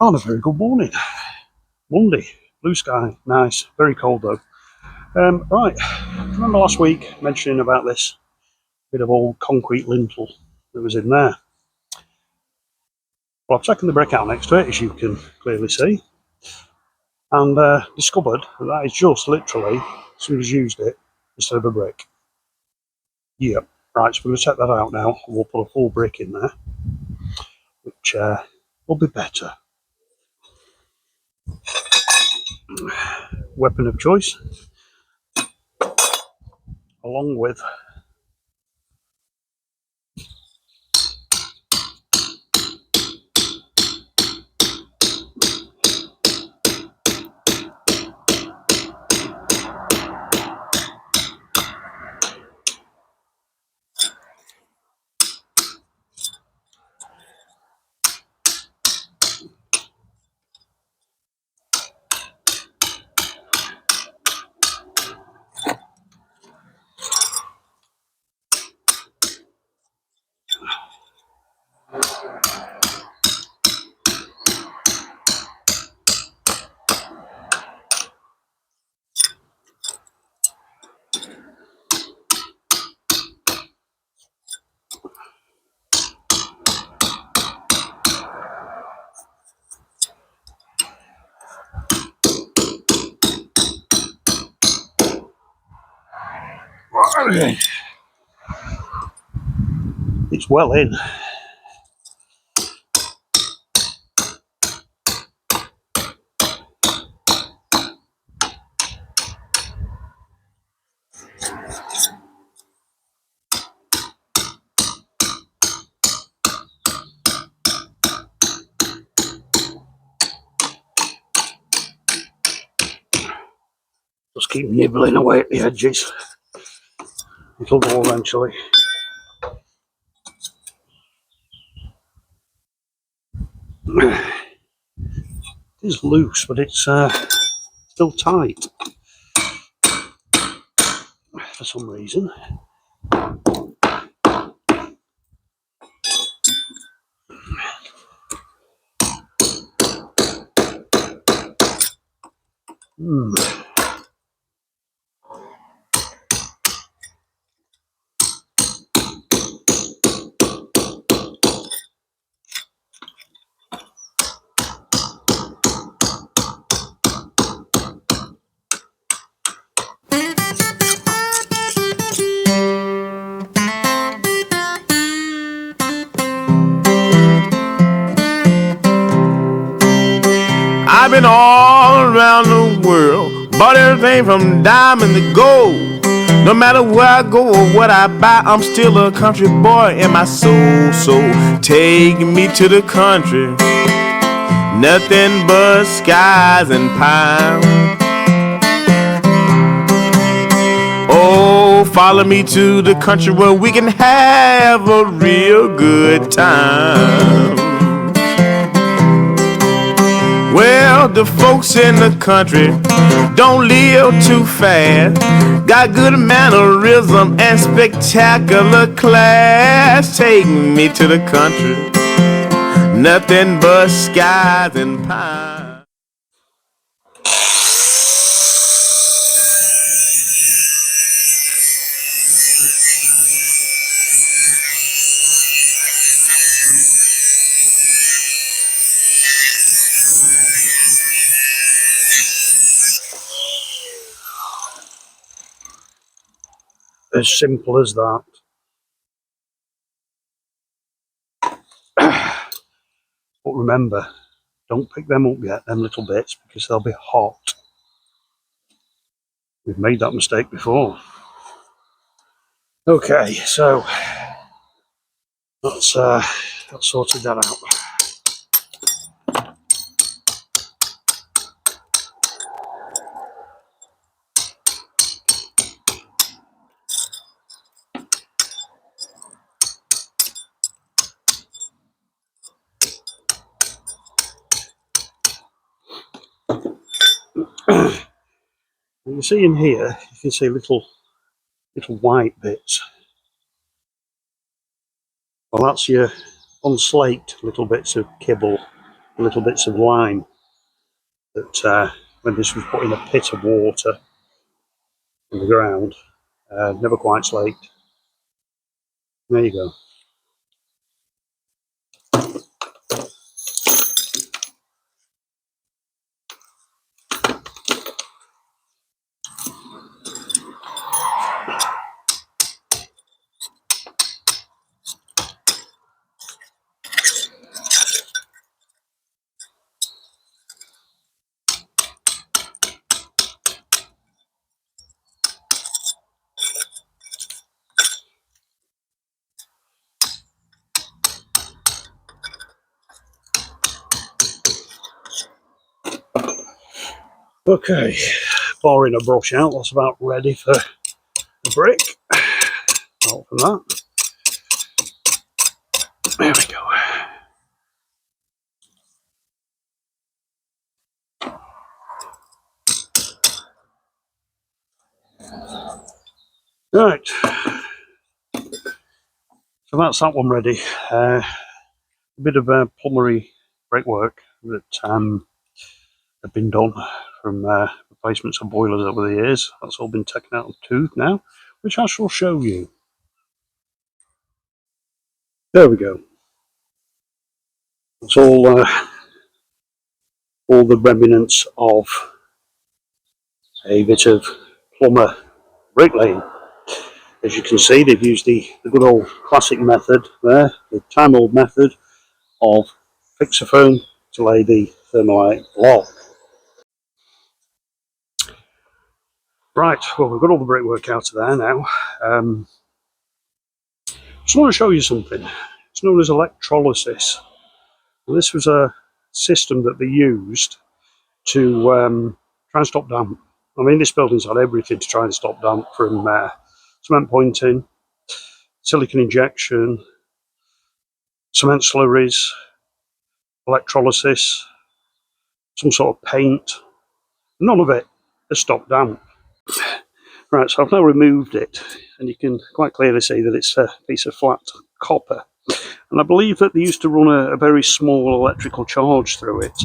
On a very good morning. Monday, blue sky, nice, very cold though. Right, remember last week mentioning about this bit of old concrete lintel that was in there? Well, I've taken the brick out next to it, as you can clearly see, and discovered that is just literally somebody's used it instead of a brick. Yep. Right, so we're going to take that out now, and we'll put a full brick in there, which will be better. Weapon of choice, along with it's well in. Just keep nibbling away at the edges. It'll go eventually. It is loose, but it's still tight for some reason. I've been all around the world, bought everything from diamond to gold. No matter where I go or what I buy, I'm still a country boy in my soul. So take me to the country, nothing but skies and pine. Oh, follow me to the country where we can have a real good time. Well, the folks in the country don't live too fast, got good mannerism and spectacular class. Take me to the country, nothing but skies and pine. As simple as that. But remember, don't pick them up yet, them little bits, because they'll be hot. We've made that mistake before. Okay, so that's sorted that out. You can see in here, you can see little white bits. Well, that's your unslaked little bits of kibble, little bits of lime that when this was put in a pit of water in the ground, never quite slaked. There you go. Okay, pouring a brush out, that's about ready for the brick. Out from that. There we go. Right, so that's that one ready. A bit of plumbery brickwork that had been done from replacements of boilers over the years. That's all been taken out of the tooth now, which I shall show you. There we go. It's all the remnants of a bit of plumber bricklaying. As you can see, they've used the good old classic method there, the time old method of fixophone to lay the thermalite block. Right, well, we've got all the brickwork out of there now. Just want to show you something. It's known as electrolysis. Well, this was a system that they used to try and stop damp. I mean, this building's had everything to try and stop damp, from cement pointing, silicon injection, cement slurries, electrolysis, some sort of paint. None of it has stopped damp. Right, so I've now removed it, and you can quite clearly see that it's a piece of flat copper. And I believe that they used to run a very small electrical charge through it,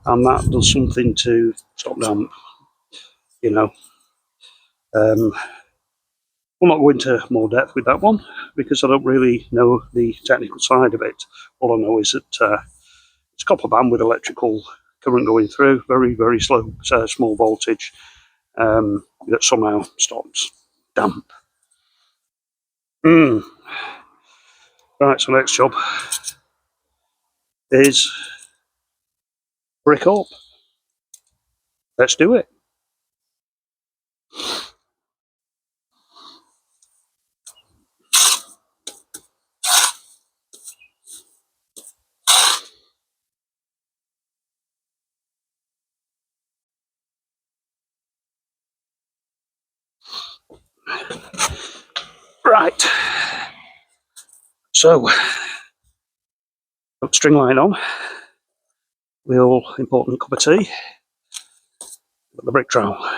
and that does something to stop damp, you know. We'll not go into more depth with that one, because I don't really know the technical side of it. All I know is that it's copper band with electrical current going through, very, very slow, small voltage, that somehow stops damp. Right, so next job is brick up. Let's do it. Right, so put string line on, the all important cup of tea, got the brick trowel.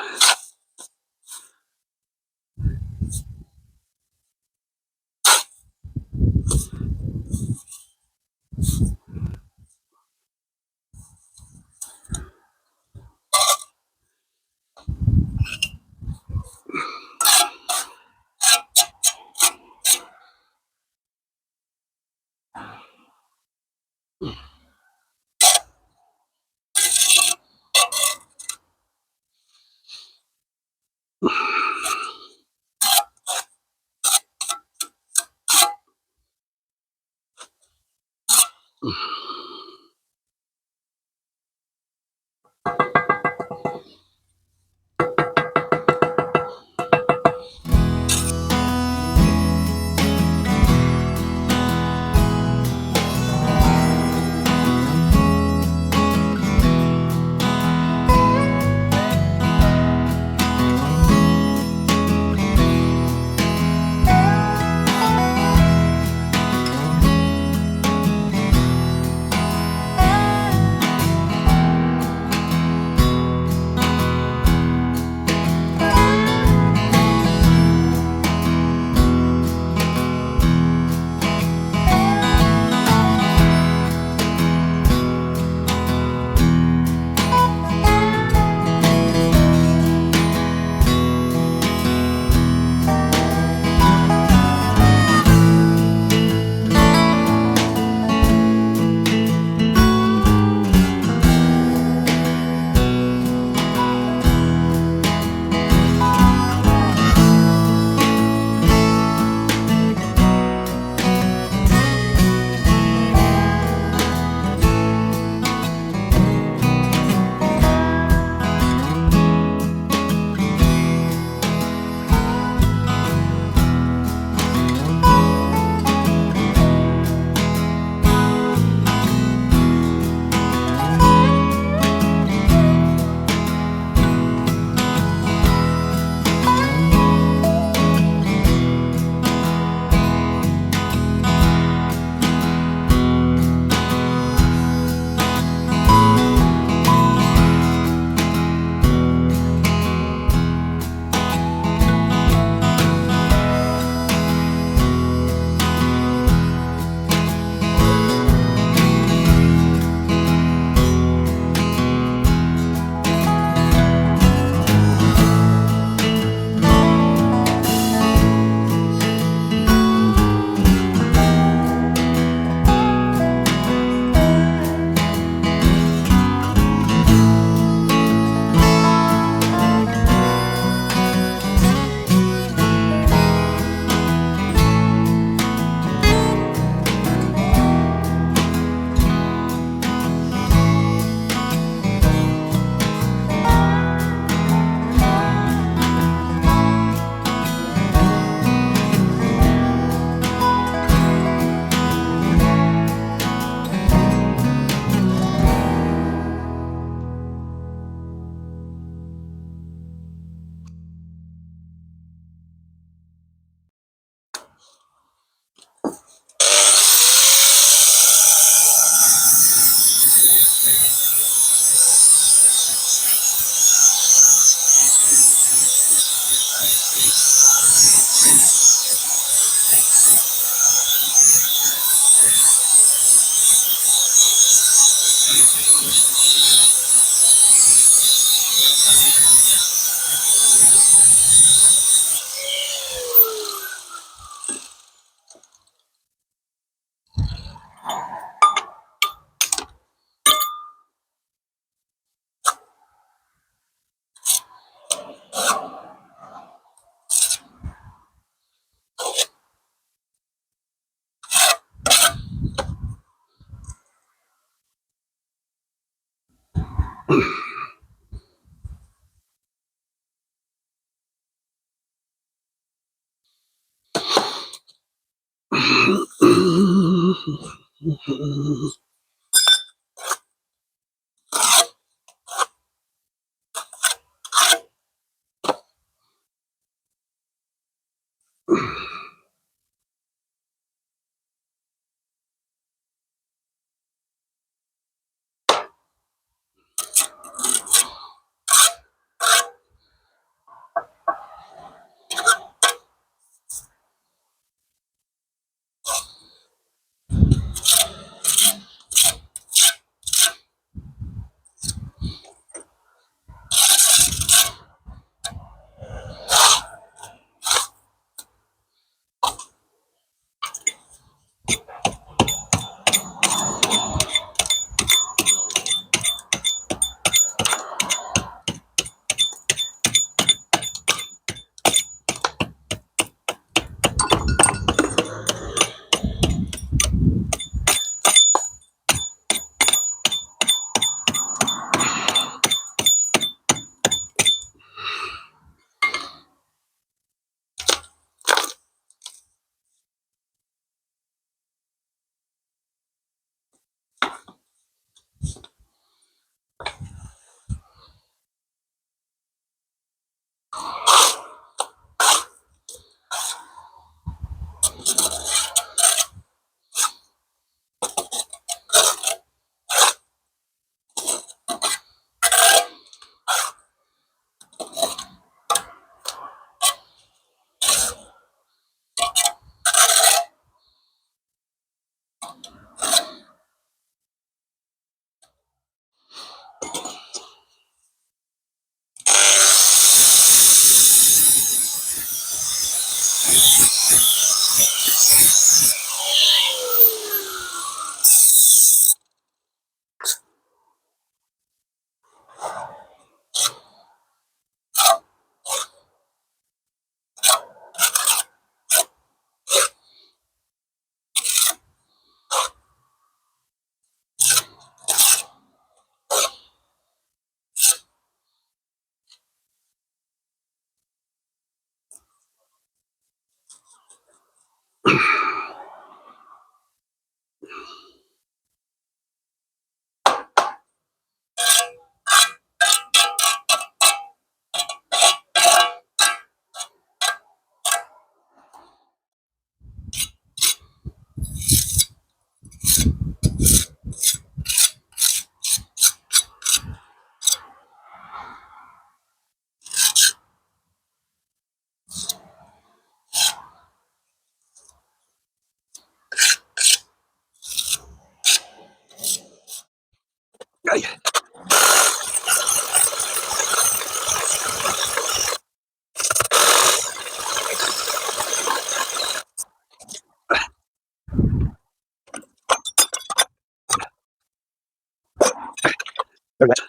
Very wet.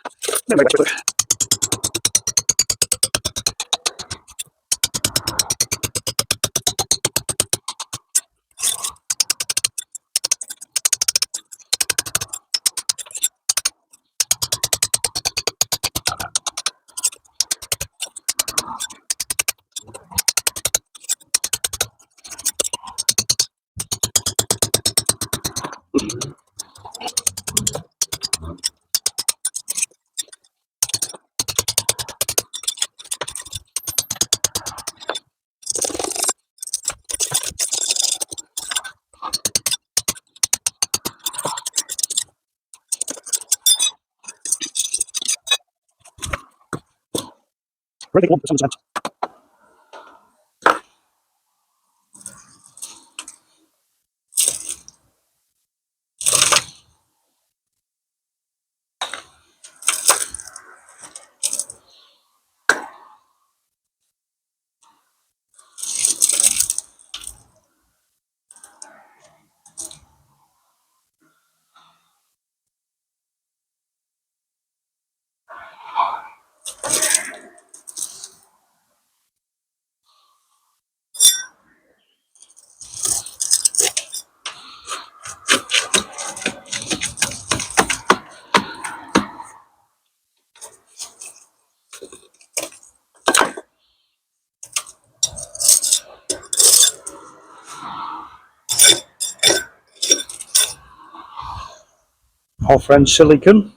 Very wet. Very big one, some sense. our friend silicon.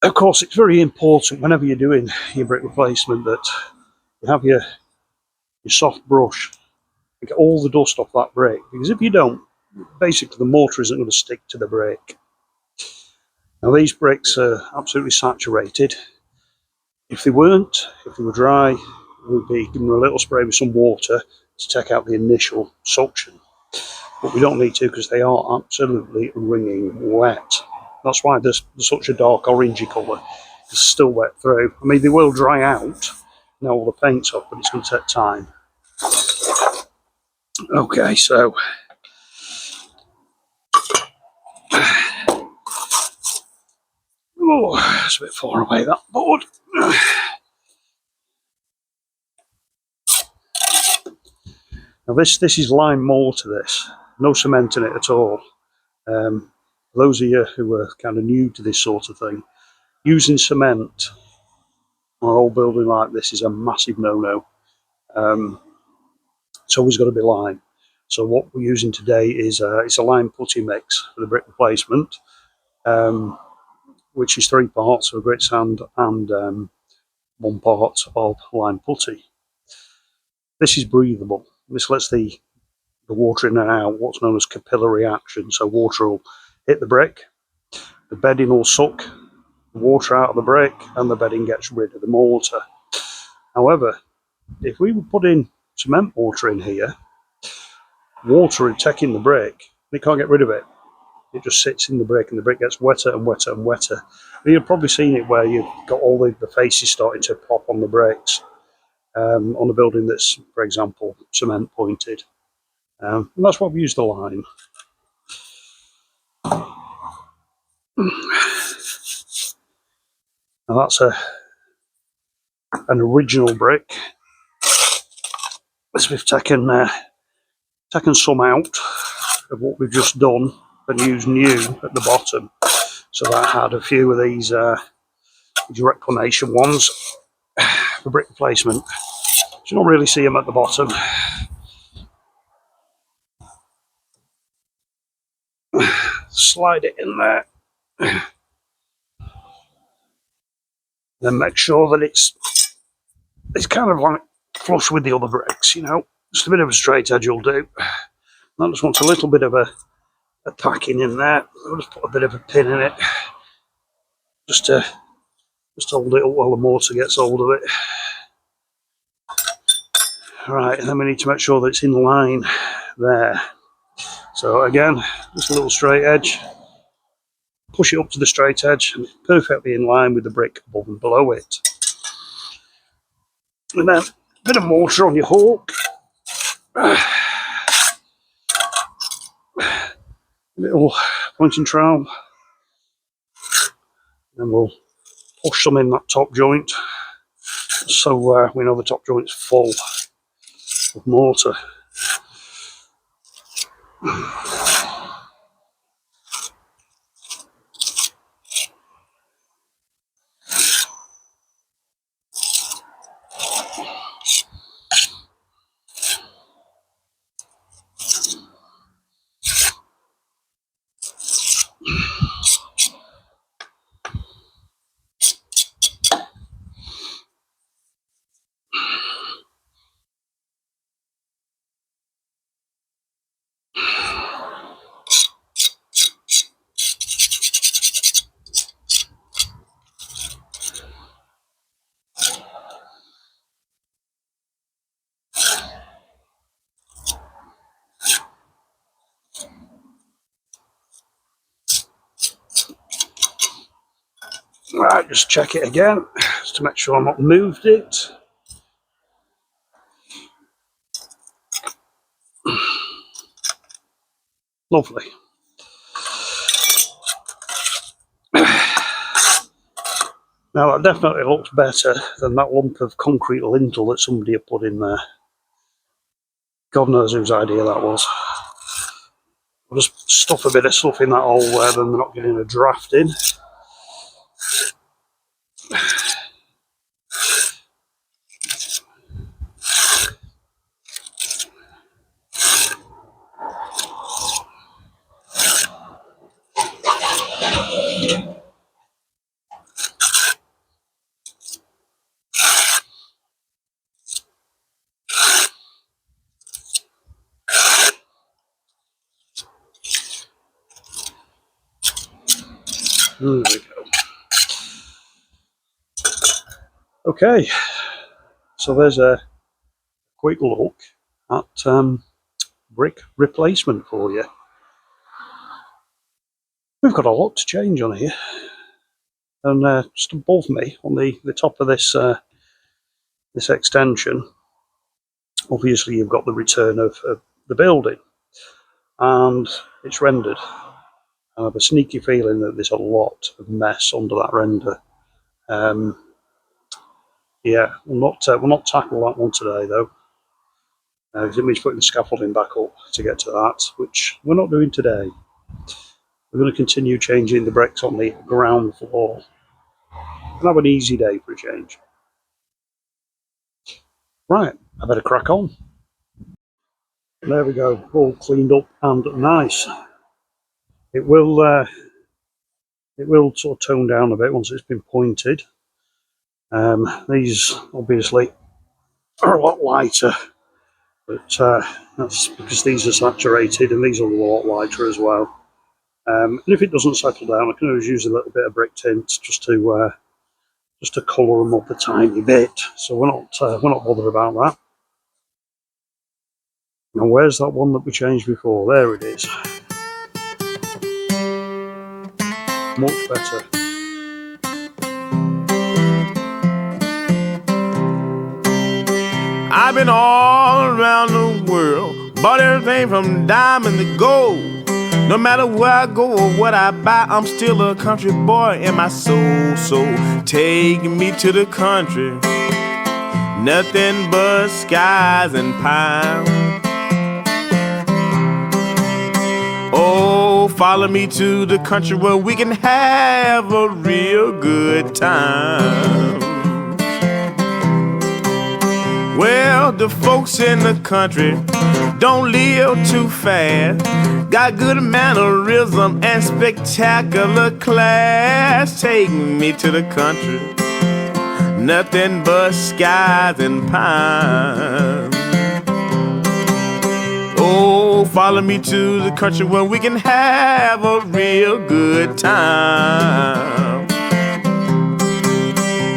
Of course, it's very important whenever you're doing your brick replacement that you have your soft brush and get all the dust off that brick, because if you don't, basically the mortar isn't going to stick to the brick. Now these bricks are absolutely saturated. If they weren't, if they were dry, we'd be giving them a little spray with some water to take out the initial suction. But we don't need to because they are absolutely wringing wet. That's why there's such a dark orangey colour. It's still wet through. I mean, they will dry out now all the paint's up, but it's going to take time. Okay, so oh, it's a bit far away, that board. Now this is lime mortar, this. No cement in it at all. Those of you who are kind of new to this sort of thing, using cement on an old building like this is a massive no-no. It's always got to be lime. So what we're using today is it's a lime putty mix for the brick replacement, which is 3 parts of grit sand and 1 part of lime putty. This is breathable. This lets the water in and out, what's known as capillary action. So water will hit the brick, the bedding will suck the water out of the brick, and the bedding gets rid of the mortar. However, if we were putting cement mortar in here, water would take in the brick, and it can't get rid of it. It just sits in the brick, and the brick gets wetter and wetter and wetter. And you've probably seen it where you've got all the faces starting to pop on the bricks on a building that's, for example, cement pointed. And that's why we use the lime. Now that's an original brick. As we've taken some out of what we've just done and used new at the bottom. So that had a few of these reclamation ones for brick replacement. So you don't really see them at the bottom. Slide it in there. Then make sure that it's kind of like flush with the other bricks, you know. Just a bit of a straight edge will do. I just want a little bit of a packing in there. I'll just put a bit of a pin in it, just to hold it up while the mortar gets hold of it. Right, and then we need to make sure that it's in line there. So again, just a little straight edge. Push it up to the straight edge, and it's perfectly in line with the brick above and below it. And then a bit of mortar on your hawk. Little pointing trowel. Then we'll push some in that top joint, so we know the top joint's full of mortar. Right, just check it again, just to make sure I've not moved it. Lovely. Now that definitely looks better than that lump of concrete lintel that somebody had put in there. God knows whose idea that was. I'll just stuff a bit of stuff in that hole where then they're not getting a draft in. There we go. Okay, so there's a quick look at brick replacement for you. We've got a lot to change on here, and just above me on the top of this this extension, obviously you've got the return of the building, and it's rendered. I have a sneaky feeling that there's a lot of mess under that render. Yeah, we'll not tackle that one today though, because it means putting the scaffolding back up to get to that, which we're not doing today. We're going to continue changing the bricks on the ground floor and have an easy day for a change. Right, I better crack on. There we go, all cleaned up and nice. It will sort of tone down a bit once it's been pointed. These obviously are a lot lighter, but that's because these are saturated and these are a lot lighter as well. And if it doesn't settle down, I can always use a little bit of brick tint just to colour them up a tiny bit. So we're not bothered about that. Now where's that one that we changed before? There it is. Much better. I've been all around the world, bought everything from diamond to gold. No matter where I go or what I buy, I'm still a country boy in my soul. So take me to the country, nothing but skies and pine. Oh, follow me to the country where we can have a real good time. Well, the folks in the country don't live too fast, got good mannerism and spectacular class. Take me to the country, nothing but skies and pines. Oh, follow me to the country where we can have a real good time.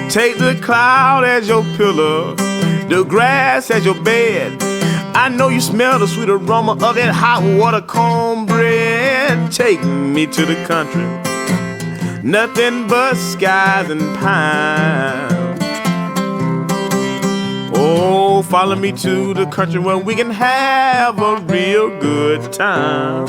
Take the cloud as your pillow, the grass as your bed. I know you smell the sweet aroma of that hot water cornbread. Take me to the country, nothing but skies and pine. Oh, follow me to the country where we can have a real good time.